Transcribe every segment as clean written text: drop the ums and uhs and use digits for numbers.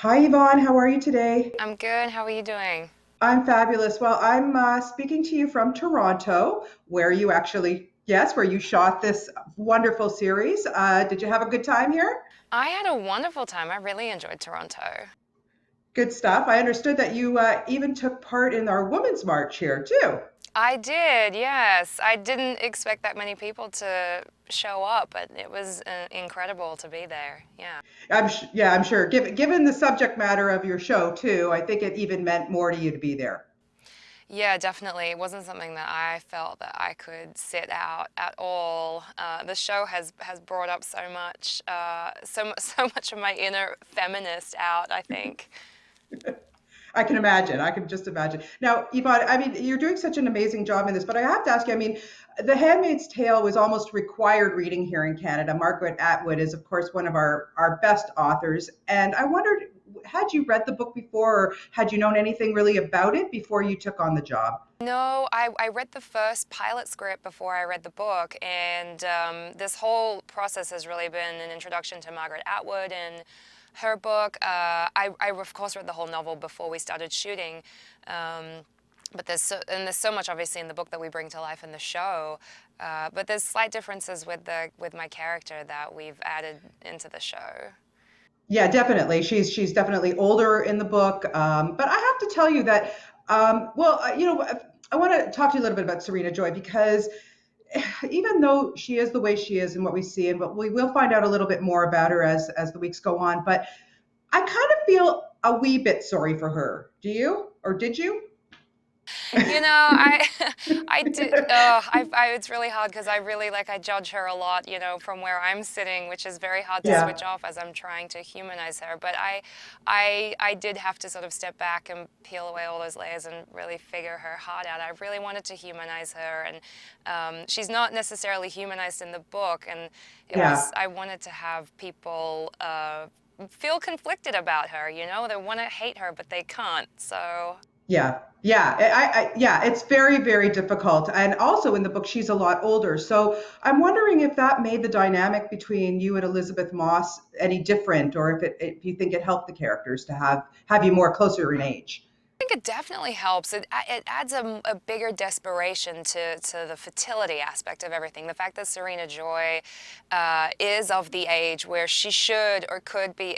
Hi, Yvonne. How are you today? I'm good. How are you doing? I'm fabulous. Well, I'm speaking to you from Toronto, where you actually, yes, where you shot this wonderful series. Did you have a good time here? I had a wonderful time. I really enjoyed Toronto. Good stuff. I understood that you even took part in our Women's March here, too. I did, yes. I didn't expect that many people to show up, but it was incredible to be there. Yeah. Yeah, I'm sure. Given the subject matter of your show, too, I think it even meant more to you to be there. Yeah, definitely. It wasn't something that I felt that I could sit out at all. The show has brought up so much, so much of my inner feminist out, I think. I can imagine. I can just imagine. Now, Yvonne, I mean, you're doing such an amazing job in this, but I have to ask you, I mean, The Handmaid's Tale was almost required reading here in Canada. Margaret Atwood is, of course, one of our best authors. And I wondered, had you read the book before, or had you known anything really about it before you took on the job? No, I read the first pilot script before I read the book, and this whole process has really been an introduction to Margaret Atwood and her book. I of course read the whole novel before we started shooting, but there's so much obviously in the book that we bring to life in the show. But there's slight differences with my character that we've added into the show. Yeah, definitely. She's definitely older in the book, but I have to tell you that, I want to talk to you a little bit about Serena Joy because even though she is the way she is and what we see, and what we will find out a little bit more about her as the weeks go on, but I kind of feel a wee bit sorry for her. Do you? Or did you? You know, I did. It's really hard because I judge her a lot. You know, from where I'm sitting, which is very hard to Yeah. switch off as I'm trying to humanize her. But I did have to sort of step back and peel away all those layers and really figure her heart out. I really wanted to humanize her, and she's not necessarily humanized in the book. And Yeah. I wanted to have people. Feel conflicted about her, you know, they want to hate her, but they can't. So Yeah. Yeah. Yeah, it's very, very difficult. And also in the book, she's a lot older. So I'm wondering if that made the dynamic between you and Elizabeth Moss any different, or if you think it helped the characters to have you more closer in age. think it definitely helps. It adds a bigger desperation to the fertility aspect of everything. The fact that Serena Joy is of the age where she should or could be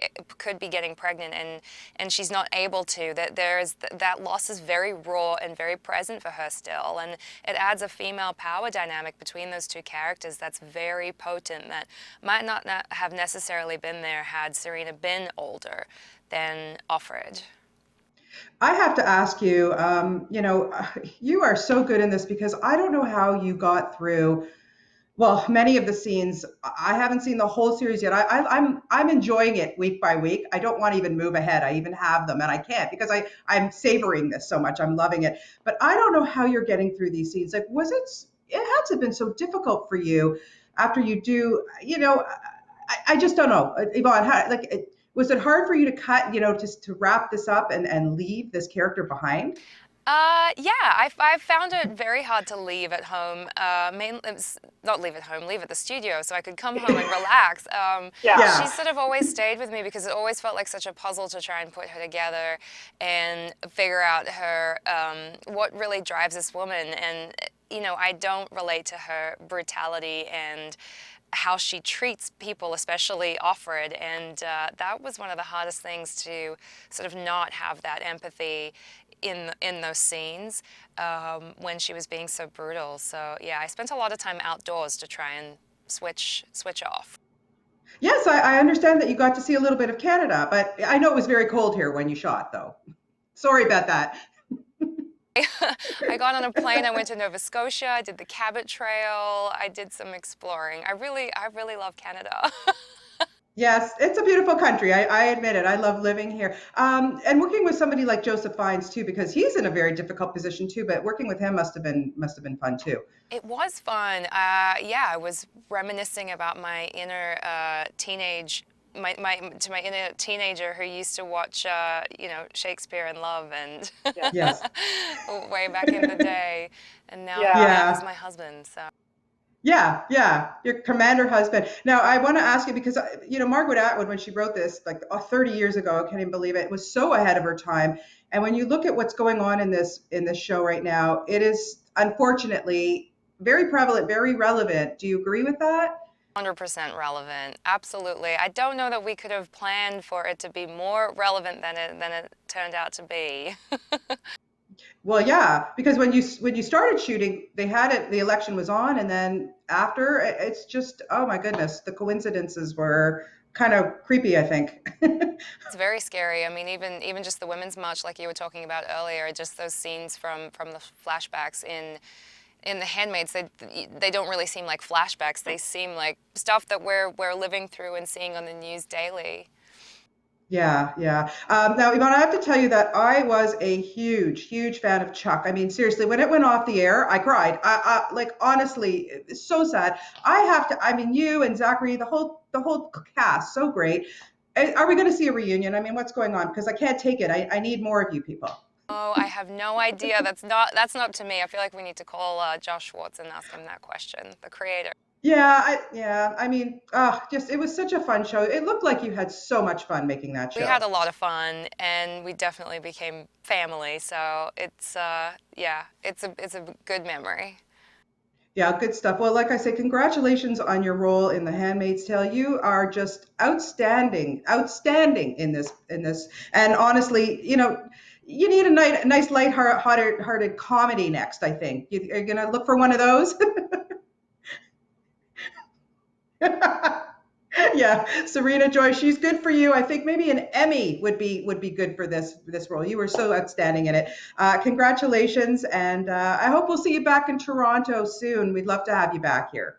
getting pregnant, and she's not able to. That loss is very raw and very present for her still, and it adds a female power dynamic between those two characters that's very potent. That might not have necessarily been there had Serena been older than Offred. I have to ask you, you are so good in this because I don't know how you got through. Well, many of the scenes, I haven't seen the whole series yet. I'm enjoying it week by week. I don't want to even move ahead. I even have them, and I can't because I'm savoring this so much. I'm loving it. But I don't know how you're getting through these scenes. Like, it had to have been so difficult for you after you do, I just don't know. Yvonne, was it hard for you to cut, just to wrap this up and leave this character behind? Yeah, I found it very hard to leave at home. Mainly, not leave at home, leave at the studio, so I could come home and relax. She Yeah. sort of always stayed with me because it always felt like such a puzzle to try and put her together and figure out her what really drives this woman. And you know, I don't relate to her brutality and how she treats people, especially Offred, and that was one of the hardest things to sort of not have that empathy in those scenes when she was being so brutal. So yeah, I spent a lot of time outdoors to try and switch off. Yes, I understand that you got to see a little bit of Canada, but I know it was very cold here when you shot, though. Sorry about that. I got on a plane. I went to Nova Scotia. I did the Cabot Trail. I did some exploring. I really love Canada. Yes, it's a beautiful country. I admit it. I love living here. And working with somebody like Joseph Fiennes too, because he's in a very difficult position too. But working with him must have been fun too. It was fun. Yeah, I was reminiscing about my inner my inner teenager who used to watch, Shakespeare in Love and Yeah. Yes. way back in the day, and now Yeah. now he's Yeah. my husband. So Yeah, yeah, your commander husband. Now, I want to ask you because Margaret Atwood, when she wrote this like 30 years ago, I can't even believe it. It was so ahead of her time. And when you look at what's going on in this show right now, it is unfortunately very prevalent, very relevant. Do you agree with that? 100% relevant. Absolutely. I don't know that we could have planned for it to be more relevant than it turned out to be. Well, yeah, because when you started shooting, they had it. The election was on, and then after, it's just oh my goodness, the coincidences were kind of creepy. I think. It's very scary. I mean, even just the Women's March, like you were talking about earlier, just those scenes from the flashbacks in the Handmaids, they don't really seem like flashbacks. They seem like stuff that we're living through and seeing on the news daily. Yeah, yeah. Now, Yvonne, I have to tell you that I was a huge, huge fan of Chuck. I mean, seriously, when it went off the air, I cried. Like honestly, it's so sad. I have to. I mean, you and Zachary, the whole cast, so great. Are we going to see a reunion? I mean, what's going on? Because I can't take it. I need more of you people. Oh, I have no idea. That's not up to me. I feel like we need to call Josh Schwartz and ask him that question, the creator. Yeah. I mean, just it was such a fun show. It looked like you had so much fun making that We had show. a lot of fun, and we definitely became family. So it's yeah, it's a good memory. Yeah, good stuff. Well, like I say, congratulations on your role in The Handmaid's Tale. You are just outstanding, outstanding in this. And honestly, you need a nice light-hearted comedy next, I think. You're gonna look for one of those? Yeah, Serena Joy, she's good for you. I think maybe an Emmy would be good for this role. You were so outstanding in it. Congratulations, and I hope we'll see you back in Toronto soon. We'd love to have you back here.